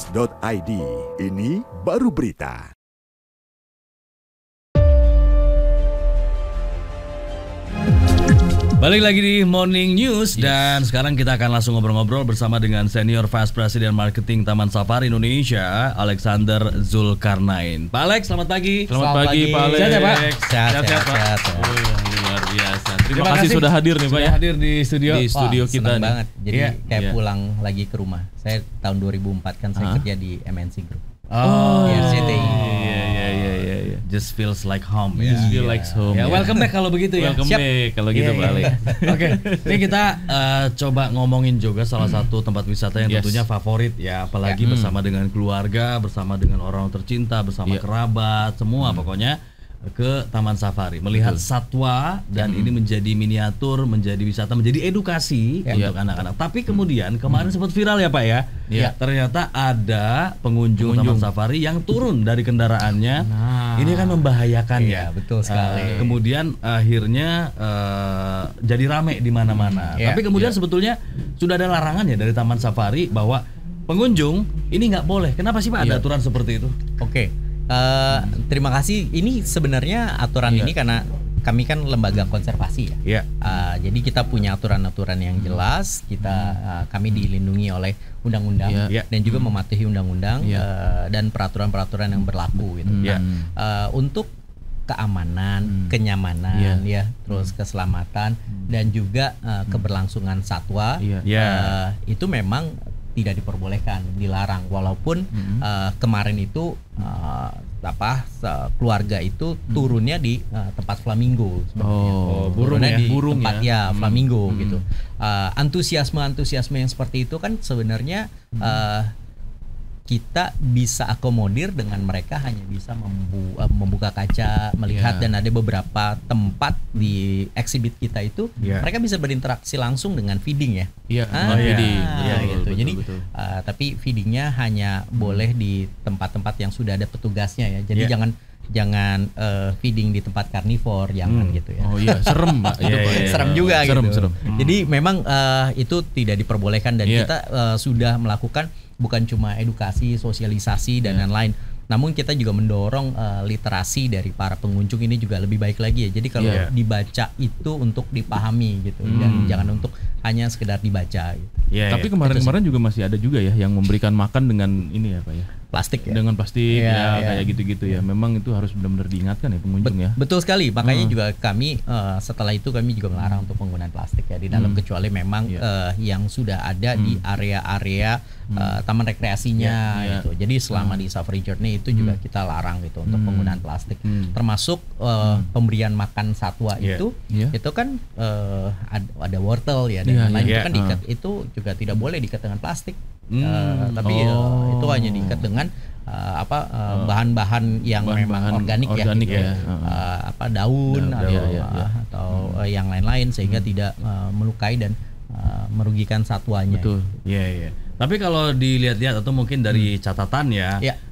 morningnews.id. Ini baru berita. Balik lagi di Morning News dan sekarang kita akan langsung ngobrol-ngobrol bersama dengan Senior Vice President Marketing Taman Safari Indonesia, Alexander Zulkarnain. Pak Alex, selamat pagi. Selamat pagi Pak Alex. Sehat ya Pak? Sehat Pak. Luar biasa. Terima kasih sudah hadir nih Pak sudah ya. hadir di studio. Di studio kita senang nih. banget. Jadi kayak Iya. pulang lagi ke rumah. Saya tahun 2004 kan saya kerja di MNC Group. Oh, Di RCTI. Iya. Just feels like home ya. Just feel like home. Ya, welcome back kalau begitu ya. Welcome Siap. back kalau gitu Pak Alex. Oke, ini kita coba ngomongin juga salah satu tempat wisata yang Yes. tentunya favorit ya, apalagi bersama dengan keluarga, bersama dengan orang tercinta, bersama kerabat, semua pokoknya ke Taman Safari, melihat satwa dan ini menjadi miniatur, menjadi wisata, menjadi edukasi untuk anak-anak. Tapi kemudian kemarin sempat viral ya Pak ya, Iya. ternyata ada pengunjung Taman Safari yang turun dari kendaraannya. Ini kan membahayakan ya. Iya, betul sekali. Kemudian akhirnya jadi rame di mana-mana. Iya, Tapi kemudian sebetulnya sudah ada larangan ya dari Taman Safari bahwa pengunjung ini nggak boleh. Kenapa sih Pak ada aturan seperti itu? Oke. Terima kasih. Ini sebenarnya aturan ini karena kami kan lembaga konservasi ya. Iya. Jadi kita punya aturan-aturan yang jelas. Kami dilindungi oleh undang-undang Iya. dan juga mematuhi undang-undang dan peraturan-peraturan yang berlaku gitu. Iya. Untuk keamanan, kenyamanan, ya, terus keselamatan dan juga keberlangsungan satwa, itu memang tidak diperbolehkan, dilarang. Walaupun kemarin itu keluarga itu turunnya di tempat flamingo sebenarnya. Turunnya di tempat flamingo gitu. Antusiasme yang seperti itu kan sebenarnya kita bisa akomodir dengan mereka hanya bisa membuka kaca, melihat dan ada beberapa tempat di exhibit kita itu mereka bisa berinteraksi langsung dengan feeding ya. Feeding. Gitu. Jadi tapi feedingnya hanya boleh di tempat-tempat yang sudah ada petugasnya ya. Jadi jangan feeding di tempat karnivor, jangan gitu ya. Oh iya, serem Pak. Serem juga gitu. Serem. Jadi memang itu tidak diperbolehkan dan kita sudah melakukan bukan cuma edukasi, sosialisasi dan lain-lain. Namun kita juga mendorong literasi dari para pengunjung ini juga lebih baik lagi ya. Jadi kalau dibaca itu untuk dipahami gitu dan jangan untuk hanya sekedar dibaca gitu. Tapi kemarin-kemarin juga masih ada juga ya yang memberikan makan dengan ini ya Pak ya. Plastik ya. Dengan plastik kayak gitu-gitu ya. Memang itu harus benar-benar diingatkan ya pengunjung ya. Betul sekali. Makanya juga kami setelah itu kami juga melarang untuk penggunaan plastik ya di dalam, kecuali memang yang sudah ada di area-area taman rekreasinya gitu. Jadi selama di Safari Journey itu juga kita larang gitu untuk penggunaan plastik. Termasuk pemberian makan satwa itu kan ada wortel ya dan lain-lain itu kan diikat, itu juga tidak boleh diikat dengan plastik. Tapi itu hanya diikat dengan bahan-bahan yang memang organik ya, daun atau yang lain-lain sehingga tidak melukai dan merugikan satwanya. Betul. Iya. Tapi kalau dilihat-lihat atau mungkin dari catatan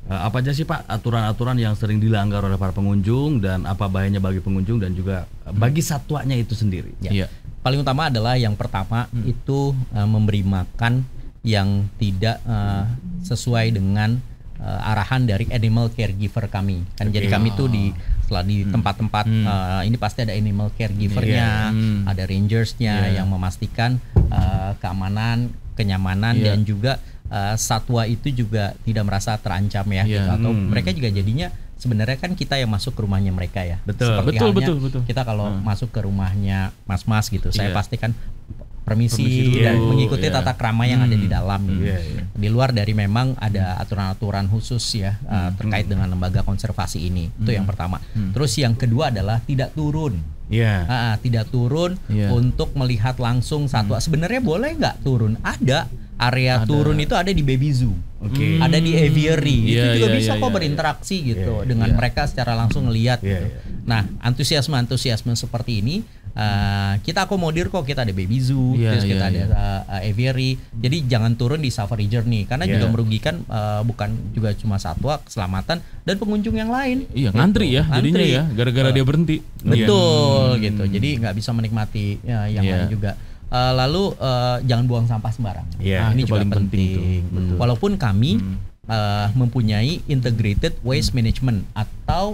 apa aja sih Pak aturan-aturan yang sering dilanggar oleh para pengunjung dan apa bahayanya bagi pengunjung dan juga bagi satwanya itu sendiri? Paling utama adalah yang pertama itu memberi makan yang tidak sesuai dengan arahan dari animal caregiver kami. Kan jadi kami tuh setelah di tempat-tempat ini pasti ada animal caregivernya, ada rangersnya yang memastikan keamanan, kenyamanan dan juga satwa itu juga tidak merasa terancam ya. Gitu. Atau mereka juga jadinya sebenarnya kan kita yang masuk ke rumahnya mereka ya. Seperti halnya kita kalau masuk ke rumahnya mas-mas gitu, saya pastikan permisi dan mengikuti tata krama yang ada di dalam. Di luar dari memang ada aturan-aturan khusus ya terkait dengan lembaga konservasi ini. Itu yang pertama. Terus yang kedua adalah tidak turun. Tidak turun untuk melihat langsung satwa. Sebenarnya boleh nggak turun? Ada. Area turun itu ada di baby zoo. Ada di aviary. Itu juga bisa kok berinteraksi gitu dengan mereka secara langsung ngelihat. Nah, antusiasme seperti ini kita akomodir kok. Kita ada baby zoo, terus kita ada aviary. Jadi jangan turun di Safari Journey karena juga merugikan bukan juga cuma satwa, keselamatan dan pengunjung yang lain. Ngantri ya jadinya ya gara-gara dia berhenti. Betul gitu. Jadi nggak bisa menikmati yang lain juga. Lalu jangan buang sampah sembarangan. Ini juga paling penting. Walaupun kami mempunyai integrated waste management atau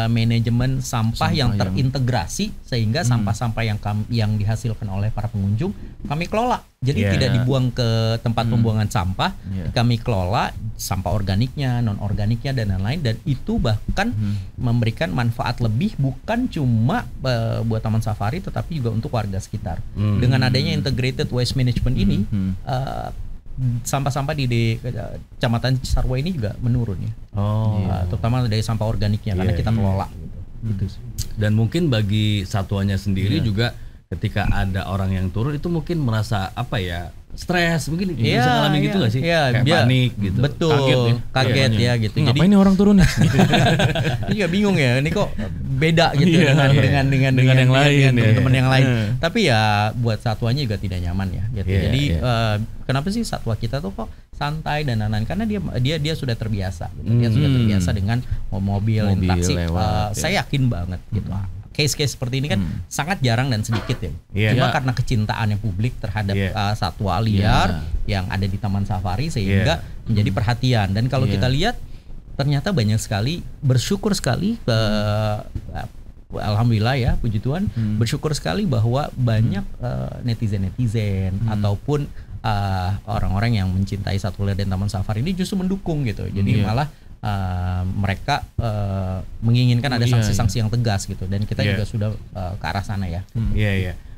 manajemen sampah yang terintegrasi, sehingga sampah-sampah yang dihasilkan oleh para pengunjung kami kelola. Jadi tidak dibuang ke tempat pembuangan sampah, kami kelola sampah organiknya, non organiknya dan lain-lain, dan itu bahkan memberikan manfaat lebih bukan cuma buat Taman Safari tetapi juga untuk warga sekitar. Dengan adanya integrated waste management ini, sampah-sampah di Kecamatan Cisarua ini juga menurun ya. Terutama dari sampah organiknya karena kita kelola gitu. Dan mungkin bagi satuannya sendiri juga ketika ada orang yang turun itu mungkin merasa apa ya, stres mungkin bisa ngalamin gitu gak sih? Kayak panik gitu. Betul. Kaget ya gitu. Ngapain ini orang turun nih? Iya bingung ya. Ini kok beda gitu dengan yang lain, teman-teman yang lain. Tapi ya buat satuannya juga tidak nyaman ya gitu. Jadi kenapa sih satwa kita tuh kok santai dan lain-lain, karena dia sudah terbiasa gitu. Dia sudah terbiasa dengan mobil interaksi. Saya yakin banget gitu. Case-case seperti ini kan sangat jarang dan sedikit ya. Cuma karena kecintaannya publik terhadap satwa liar yang ada di Taman Safari sehingga menjadi perhatian. Dan kalau kita lihat ternyata banyak sekali, bersyukur sekali, alhamdulillah ya, puji Tuhan, bersyukur sekali bahwa banyak netizen ataupun orang-orang yang mencintai satwa liar dan Taman Safari ini justru mendukung gitu. Jadi malah mereka menginginkan ada sanksi-sanksi yang tegas gitu, dan kita juga sudah ke arah sana ya.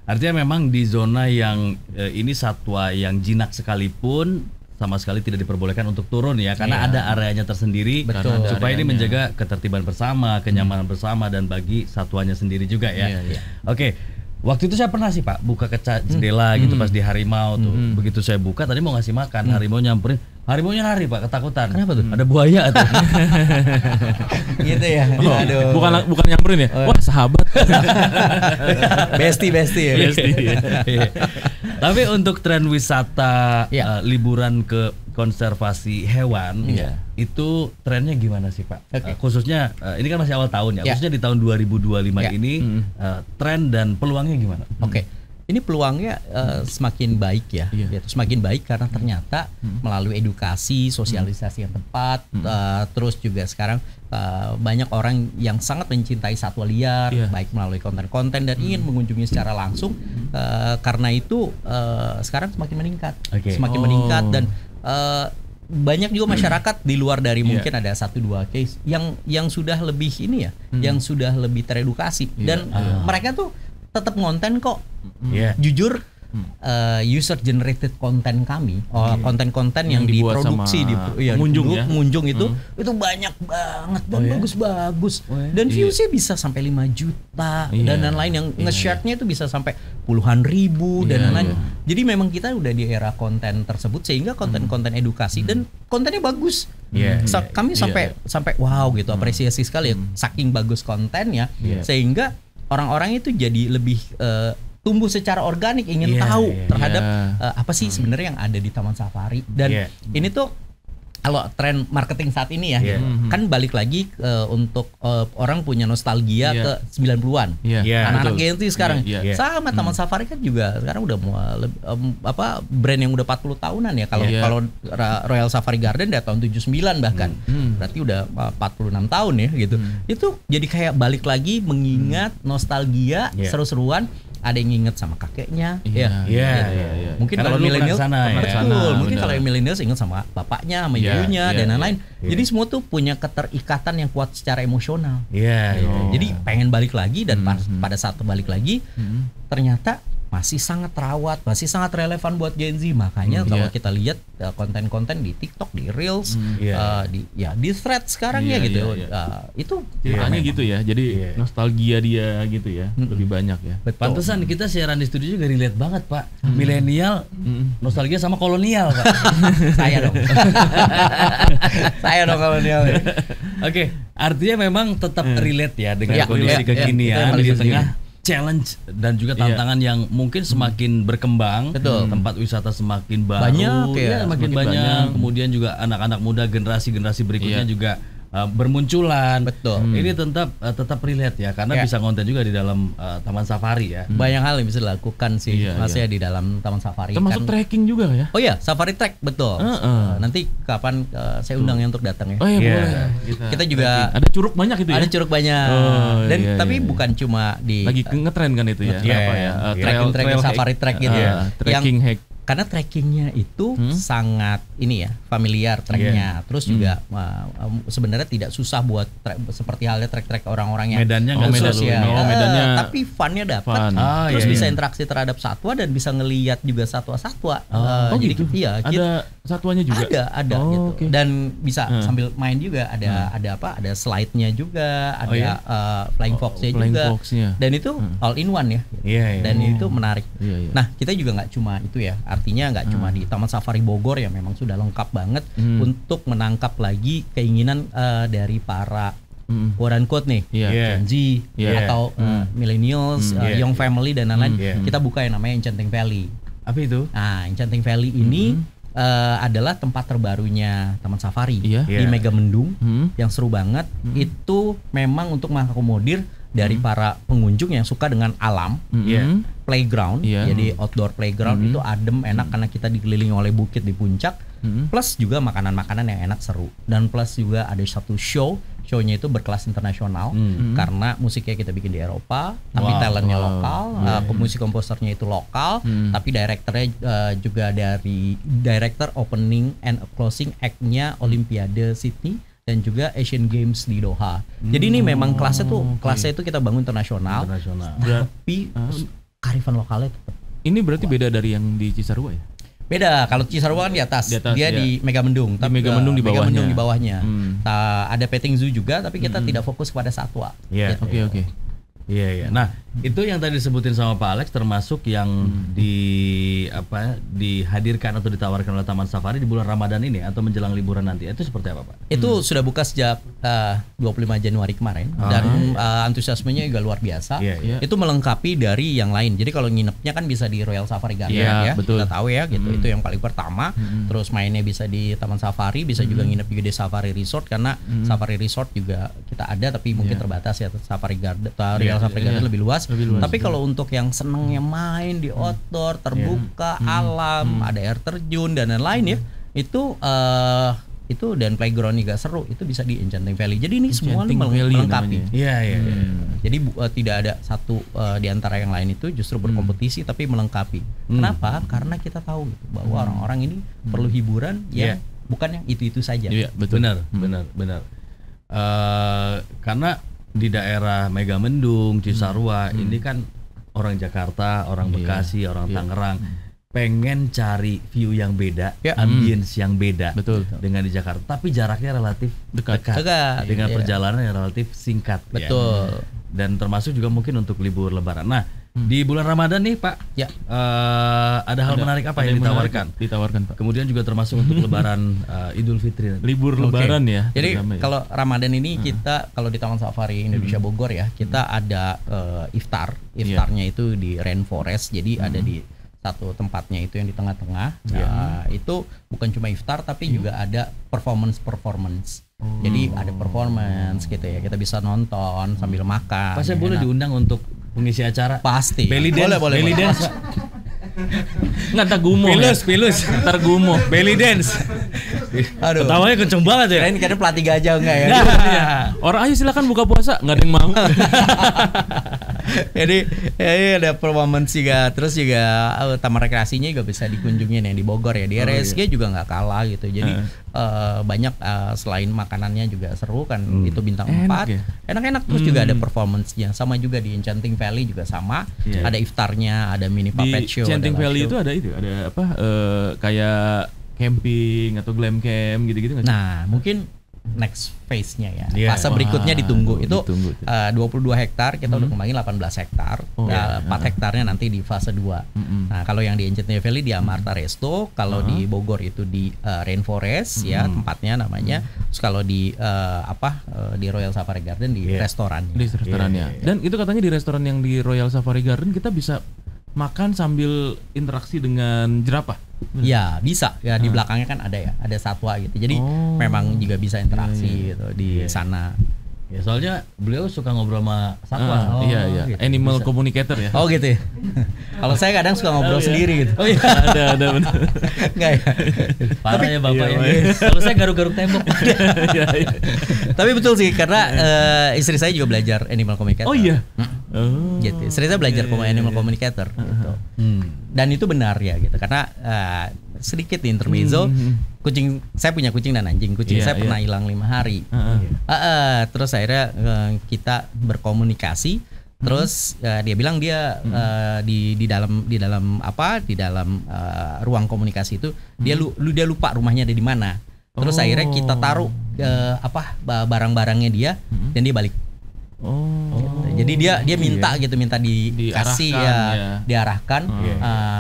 Artinya memang di zona yang ini satwa yang jinak sekalipun sama sekali tidak diperbolehkan untuk turun ya, karena ada areanya tersendiri. Supaya ini menjaga ketertiban bersama, kenyamanan bersama, dan bagi satuannya sendiri juga ya. Oke. Waktu itu saya pernah sih Pak buka kaca jendela gitu pas di harimau tuh. Begitu saya buka tadi mau ngasih makan, harimau nyamperin. Harimaunya lari Pak, ketakutan. Kenapa tuh? Ada buaya tuh. Gitu ya. Aduh. Bukan nyamperin ya. Wah, sahabat. Besti ya. Tapi untuk tren wisata liburan ke konservasi hewan itu trennya gimana sih Pak? Khususnya ini kan masih awal tahun ya. Khususnya di tahun 2025 ini tren dan peluangnya gimana? Ini peluangnya semakin baik ya, semakin baik karena ternyata melalui edukasi, sosialisasi yang tepat, terus juga sekarang banyak orang yang sangat mencintai satwa liar, baik melalui konten-konten dan ingin mengunjungi secara langsung. Karena itu sekarang semakin meningkat, dan banyak juga masyarakat di luar dari mungkin ada 1-2 case yang sudah lebih ini ya, yang sudah lebih teredukasi dan mereka tuh tetap ngonten kok. Jujur user generated content kami, konten-konten yang diproduksi di pengunjung itu banyak banget dan bagus-bagus dan viewsnya bisa sampai 5 juta dan lain-lain, yang nge-share-nya itu bisa sampai puluhan ribu dan lain-lain. Jadi memang kita udah di era konten tersebut sehingga konten-konten edukasi dan kontennya bagus. Kami sampai wow gitu, apresiasi sekali ya, saking bagus kontennya sehingga orang-orang itu jadi lebih tumbuh secara organik, ingin tahu terhadap apa sih sebenarnya yang ada di Taman Safari. Dan ini tuh kalau tren marketing saat ini ya, kan balik lagi untuk orang punya nostalgia ke 90-an. Anak-anak Gen Z sekarang sama Taman Safari kan juga sekarang udah brand yang udah 40 tahunan ya. Kalau Royal Safari Garden dari tahun 79 bahkan. Berarti udah 46 tahun ya gitu. Itu jadi kayak balik lagi mengingat nostalgia, seru-seruan. Ada yang inget sama kakeknya, mungkin kalau milenial, mungkin kalau yang milenial inget sama bapaknya, sama ibunya dan lain-lain. Jadi semua tuh punya keterikatan yang kuat secara emosional. Jadi pengen balik lagi dan pada saat balik lagi, ternyata masih sangat terawat, masih sangat relevan buat Gen Z. Makanya kalau kita lihat konten-konten di TikTok, di Reels, di thread sekarang gitu, itu ceritanya gitu ya. Jadi nostalgia dia gitu ya, lebih banyak ya. Pantesan kita siaran di studio juga relate banget Pak. Milenial nostalgia sama kolonial Pak. Saya dong. Saya dong kolonial. Oke, artinya memang tetap relate ya dengan kondisi kekinian di tengah challenge dan juga tantangan yang mungkin semakin berkembang. Tempat wisata semakin baru, semakin banyak. Kemudian juga anak-anak muda, generasi berikutnya juga bermunculan. Betul. Ini tetap relate ya, karena bisa konten juga di dalam Taman Safari ya. Banyak hal yang bisa dilakukan sih, Mas ya, di dalam Taman Safari. Termasuk trekking juga ya? Oh iya, Safari Trek, betul. Nanti kapan saya undang yang untuk datang ya. Oh iya, boleh. Kita juga ada curug banyak itu ya? Ada curug banyak. Dan tapi bukan cuma di lagi ngetren kan itu ya? Trekking Safari Trek gitu ya. Trekking hack. Karena trekkingnya itu sangat ini ya, familiar treknya. Terus juga sebenarnya tidak susah buat seperti halnya trek-trek orang-orang yang medannya nggak khusus ya. Medannya tapi funnya dapat. Terus bisa interaksi terhadap satwa dan bisa ngelihat juga satwa-satwa. Jadi gitu. Iya, ada satwanya juga. Ada gitu. Dan bisa sambil main juga. Ada apa? Ada slide-nya juga. Ada flying fox-nya juga. Dan itu all in one ya. Dan itu menarik. Nah, kita juga nggak cuma itu ya. Artinya nggak cuma di Taman Safari Bogor ya, memang sudah lengkap banget untuk menangkap lagi keinginan dari para quote unquote nih Gen Z atau millennials, young family dan lain-lain. Kita buka yang namanya Enchanting Valley. Apa itu? Nah, Enchanting Valley ini adalah tempat terbarunya Taman Safari di Megamendung yang seru banget. Itu memang untuk mengakomodir dari para pengunjung yang suka dengan alam, playground, jadi outdoor playground itu adem, enak karena kita dikelilingi oleh bukit di puncak, plus juga makanan-makanan yang enak, seru, dan plus juga ada satu show-nya itu berkelas internasional karena musiknya kita bikin di Eropa, tapi talentnya lokal, musik komposernya itu lokal, tapi direkturnya juga dari director opening and closing act-nya Olimpiade Sydney dan juga Asian Games di Doha. Jadi ini memang kelasnya itu kita bangun internasional. Tapi kearifan lokalnya tetap. Ini berarti beda dari yang di Cisarua ya? Beda. Kalau Cisarua kan di atas dia di Megamendung. Di Megamendung di bawahnya. Megamendung di bawahnya. Ada petting zoo juga, tapi kita tidak fokus pada satwa. Oke. Iya. Nah, itu yang tadi disebutin sama Pak Alex termasuk yang dihadirkan atau ditawarkan oleh Taman Safari di bulan Ramadan ini atau menjelang liburan nanti. Itu seperti apa, Pak? Itu sudah buka sejak 25 Januari kemarin dan antusiasmenya juga luar biasa. Itu melengkapi dari yang lain. Jadi kalau nginepnya kan bisa di Royal Safari Garden ya. Betul. Kita tahu ya gitu. Itu yang paling pertama. Terus mainnya bisa di Taman Safari, bisa juga nginep juga di Safari Resort karena Safari Resort juga kita ada tapi mungkin terbatas ya. Safari Garden Royal Safari Garden lebih luas. Tapi kalau untuk yang senengnya main di outdoor, terbuka, alam, ada air terjun dan lain-lain ya, itu dan playground juga seru, itu bisa di Enchanting Valley. Jadi ini semua melengkapi. Jadi tidak ada satu di antara yang lain itu justru berkompetisi tapi melengkapi. Kenapa? Karena kita tahu gitu, bahwa orang-orang ini perlu hiburan yang bukan yang itu-itu saja. Benar. Karena di daerah Megamendung, Cisarua ini kan orang Jakarta, orang Bekasi, orang Tangerang pengen cari view yang beda, ambience yang beda dengan di Jakarta, tapi jaraknya relatif dekat. Dengan perjalanan yang relatif singkat. Betul. Dan termasuk juga mungkin untuk libur Lebaran. Nah, di bulan Ramadan nih Pak, ada hal menarik apa yang ditawarkan? Pak. Kemudian juga termasuk untuk Lebaran Idul Fitri. Libur Lebaran ya. Jadi kalau Ramadan ini kita kalau di Taman Safari Indonesia Bogor ya, kita ada iftarnya itu di Rainforest. Jadi ada di satu tempatnya itu yang di tengah-tengah. Itu bukan cuma iftar tapi juga ada performance. Jadi ada performance gitu ya. Kita bisa nonton sambil makan. Saya boleh diundang untuk pengisi acara? Pasti. Belly dance. Belly dance. Nggak tagumo. Pilus. Targumo. Belly dance. Aduh. Ketawanya kenceng banget ya. Kirain kadang pelatih gajah enggak ya? Orang ayo silakan buka puasa, nggak ada yang mau. Jadi ada performance juga, terus juga taman rekreasinya juga bisa dikunjungin yang di Bogor ya. Di RSG juga nggak kalah gitu. Jadi banyak selain makanannya juga seru kan, itu bintang 4. Enak-enak terus juga ada performance-nya. Sama juga di Enchanting Valley juga sama. Ada iftarnya, ada mini puppet show. Di Enchanting Valley itu ada apa kayak camping atau glam camp gitu-gitu nggak sih? Nah, mungkin next phase-nya ya. Fase berikutnya ditunggu. Itu 22 hektar, kita udah kembangin 18 hektar. 4 hektarnya nanti di fase 2. Nah, kalau yang di Enchanting Valley di Amarta Resto, kalau di Bogor itu di Rainforest ya tempatnya namanya. Terus kalau di di Royal Safari Garden di restorannya. Di restorannya. Dan itu katanya di restoran yang di Royal Safari Garden kita bisa makan sambil interaksi dengan jerapah. Ya bisa ya di belakangnya kan ada satwa gitu. Jadi memang juga bisa interaksi gitu di sana. Ya soalnya beliau suka ngobrol sama satwa. Iya. Gitu. Animal communicator ya. Oh gitu ya. Kalau saya kadang suka ngobrol sendiri gitu. Oh iya. ada benar. Enggak ya. Parah ya bapak ini. Kalau saya garuk-garuk tembok. Tapi betul sih karena istri saya juga belajar animal communicator. Oh iya. Gitu. Istri saya belajar animal communicator gitu. Dan itu benar ya gitu karena sedikit di intermezzo kucing saya punya kucing dan anjing. Kucing saya pernah hilang 5 hari. Terus akhirnya kita berkomunikasi. Terus dia bilang dia di dalam ruang komunikasi itu dia lupa rumahnya ada di mana. Terus akhirnya kita taruh barang-barangnya dia dan dia balik. Gitu. Jadi dia minta dikasih diarahkan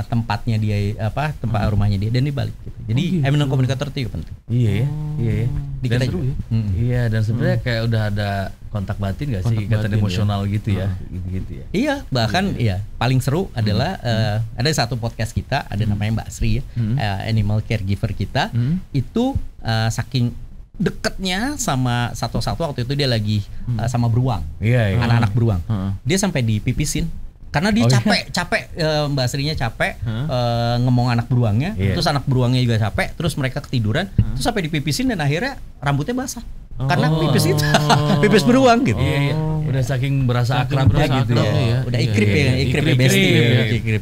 tempatnya dia tempat rumahnya dia dan dia balik gitu. Jadi animal communicator itu penting. Iya. Di kita juga. Iya dan sebenarnya kayak udah ada kontak batin gak sih, ikatan emosional gitu ya. Gitu ya. Iya, bahkan paling seru adalah ada satu podcast kita ada namanya Mbak Sri ya, animal caregiver kita itu saking deketnya sama satwa-satwa waktu itu dia lagi sama beruang, anak-anak beruang, dia sampai dipipisin karena dia capek Mbak Srinya capek ngomong anak beruangnya, terus anak beruangnya juga capek, terus mereka ketiduran, terus sampai dipipisin dan akhirnya rambutnya basah. Karena pipis itu pipis beruang gitu. Udah saking berasa akrabnya gitu ya. Udah ikrip ya bestie.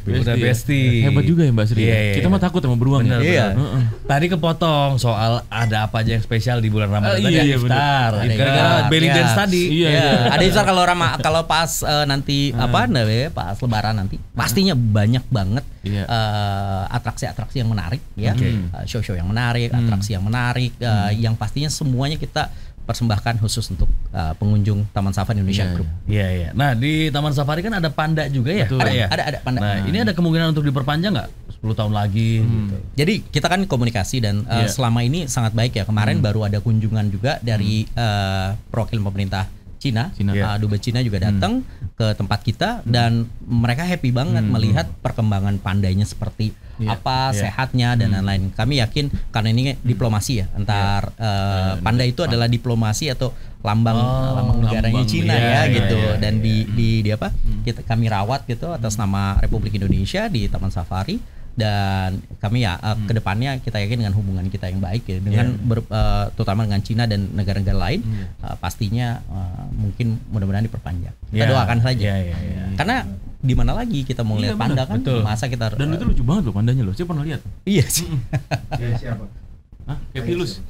Udah bestie. Hebat juga ya Mbak Sri. Kita mah takut sama beruang. Iya. Tadi kepotong soal ada apa aja yang spesial di bulan Ramadan tadi. Iftar. Gara-gara belly dance tadi. Ada iftar kalau pas nanti pas lebaran nanti pastinya banyak banget atraksi-atraksi yang menarik ya. Show-show yang menarik, atraksi yang menarik yang pastinya semuanya kita persembahkan khusus untuk pengunjung Taman Safari Indonesia Group. Iya. Nah di Taman Safari kan ada panda juga ya. Ada panda. Nah ini ada kemungkinan untuk diperpanjang nggak 10 tahun lagi? Gitu. Jadi kita kan komunikasi dan selama ini sangat baik ya. Kemarin baru ada kunjungan juga dari perwakilan pemerintah Cina. Dubes Cina juga datang ke tempat kita dan mereka happy banget melihat perkembangan pandanya seperti sehatnya dan lain-lain. Kami yakin karena ini diplomasi ya antar panda itu adalah diplomasi atau lambang negaranya Cina gitu. Dan kami rawat gitu atas nama Republik Indonesia di Taman Safari. Dan kami kedepannya kita yakin dengan hubungan kita yang baik ya dengan terutama dengan Cina dan negara-negara lain pastinya mungkin mudah-mudahan diperpanjang. Kita doakan saja. Karena di mana lagi kita mau lihat panda kan? Betul. Masa kita dan itu lucu banget loh pandanya loh. Saya pernah lihat. Iya sih. Siapa? Kayak Pilus.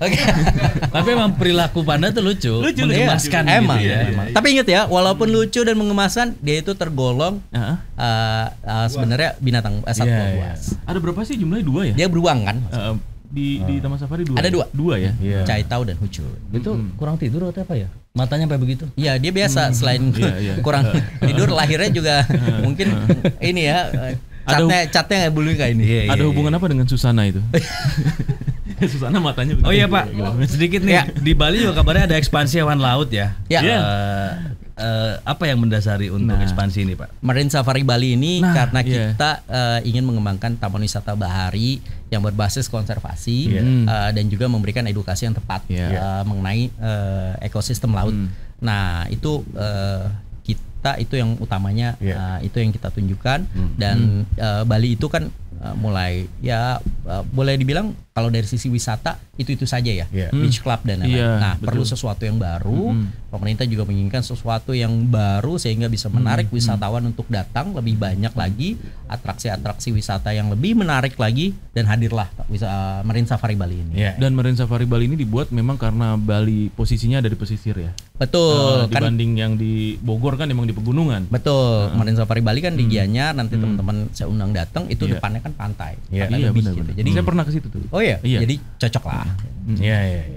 Tapi emang perilaku panda tuh lucu mengemaskan emang, gitu ya. Tapi ingat ya, walaupun lucu dan mengemaskan, dia itu tergolong sebenarnya binatang satwa buas. Ada berapa sih jumlahnya? 2 ya? Dia beruang kan? Di Taman Safari 2. Ada 2. 2 ya? Cai Tau dan Hucu. Itu kurang tidur atau apa ya? Matanya sampai begitu? Iya, dia biasa selain kurang tidur, lahirnya juga mungkin ini ya. Catnya nggak bulu kayak ini. Ada hubungan apa dengan Susana itu? Susana matanya begitu. Oh iya Pak, sedikit nih. Di Bali juga kabarnya ada ekspansi hewan laut ya. Apa yang mendasari untuk ekspansi ini Pak? Marine Safari Bali ini karena kita ingin mengembangkan taman wisata bahari yang berbasis konservasi dan juga memberikan edukasi yang tepat mengenai ekosistem laut. Nah itu kita itu yang utamanya itu yang kita tunjukkan dan Bali itu kan mulai boleh dibilang kalau dari sisi wisata itu saja ya, beach club dan lain-lain. Nah perlu sesuatu yang baru. Pemerintah juga menginginkan sesuatu yang baru sehingga bisa menarik wisatawan untuk datang lebih banyak lagi, atraksi-atraksi wisata yang lebih menarik lagi dan hadirlah Marine Safari Bali ini. Dan Marine Safari Bali ini dibuat memang karena Bali posisinya ada di pesisir ya. Betul. Dibanding yang di Bogor kan emang di pegunungan. Betul. Marine Safari Bali kan di Gianyar, nanti teman-teman saya undang datang itu depannya kan pantai. Iya benar. Gitu. Jadi saya pernah ke situ tuh. Oh iya. Jadi cocok lah. Iya.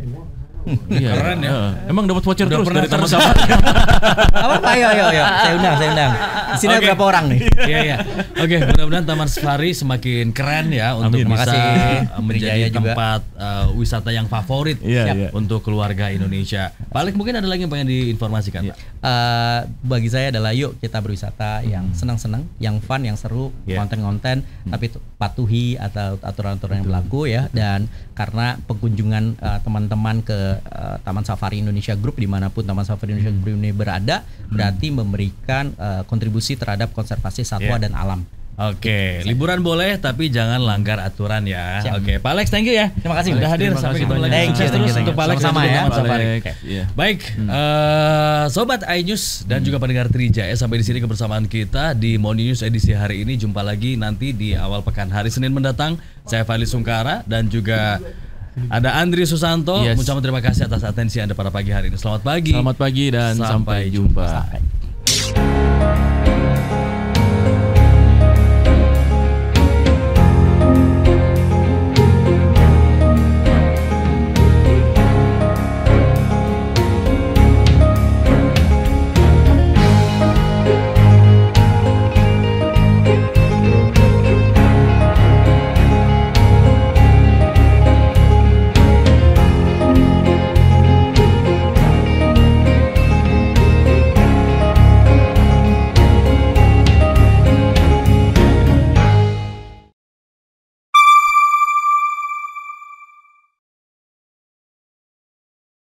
Keren ya. Emang dapat voucher terus dari Taman Safari. Apa Ayo. Saya undang. Di sini ada berapa orang nih? Iya. Oke, mudah-mudahan Taman Safari semakin keren ya untuk Amin. bisa menjadi Brijaya juga. tempat wisata yang favorit Iya. untuk keluarga Indonesia. Pak Alex, mungkin ada lagi yang pengen diinformasikan, Pak? Bagi saya adalah yuk kita berwisata yang senang-senang, yang fun, yang seru, konten-konten, tapi patuhi atau aturan-aturan yang berlaku ya. Dan karena pengunjungan teman-teman ke Taman Safari Indonesia Group dimanapun Taman Safari Indonesia Group ini berada, berarti memberikan kontribusi terhadap konservasi satwa dan alam. Oke, liburan boleh tapi jangan langgar aturan ya. Oke, Pak Alex, thank you ya. Terima kasih. Sudah hadir, Terima sampai kasih ketemu lagi. banyak. Sukses terus untuk Pak Alex dan Sama-sama juga ya. Taman Safari. Oke. Iya. Baik, Sobat iNews dan juga pendengar Trijaya, sampai di sini kebersamaan kita di Morning News edisi hari ini. Jumpa lagi nanti di awal pekan hari Senin mendatang. Saya Fadli Sungkara dan juga ada Andri Susanto. Yes. Mengucapkan terima kasih atas atensi Anda pada pagi hari ini. Selamat pagi. Selamat pagi dan sampai jumpa.